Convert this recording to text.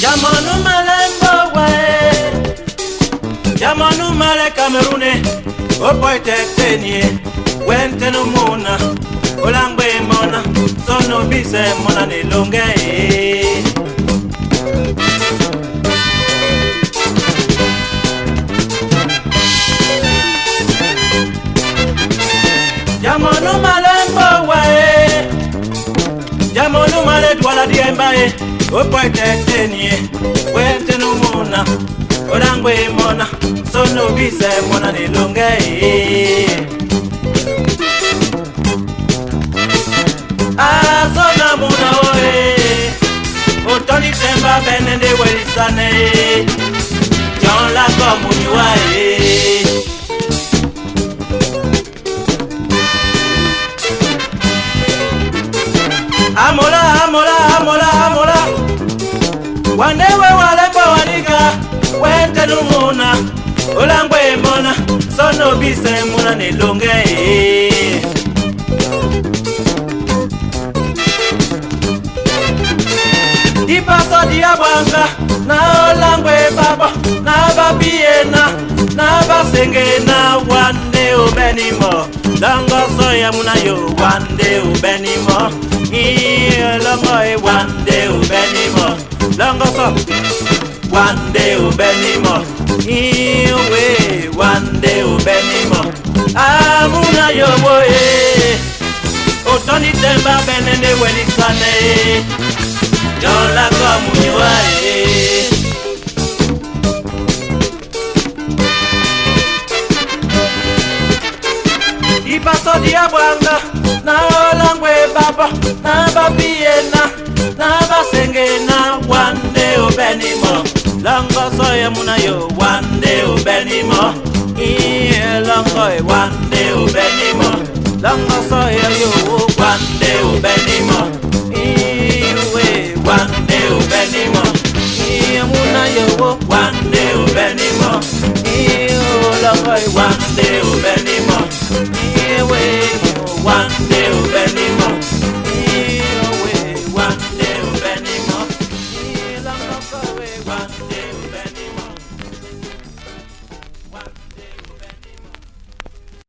Jamonu malembo wae, jamonu male Cameroone, o boy tekenie, wente no mona, olangbe mona, sono bise mona ne longe. Jamonu malembo wae, jamonu male dwala diembae. O boy tekenie, wente no mona, olangwe mona, sono bise mona ni longe. Ah, sona mona oe, o toni temba benende welisane, John la komuni wae. Amola, amola, amola, amola. Wanewe walembo wanika, wente numuna, ulangwe mona, sono bise muna nilunge. Dipaso diabwanga, na ulangwe baba, na babiena, na basengena, wande ubenimo. Longo soya muna yo, wande ubenimo. Longo wande ubenimo. Longo so one day ubenimo, iwe one day ubenimo. Amuna yo boy, otoni temba benende welisane, John la komuni wae. Ipaso diabwanga, na olangwe baba, na babiena, na basengena, one day ubenimo. Longo soya muna yo, one day ubenimo. Longo one day ubenimo. Longo soya yo, one day ubenimo. Iwe one day ubenimo. Muna yo, one day ubenimo. Longo one day ubenimo.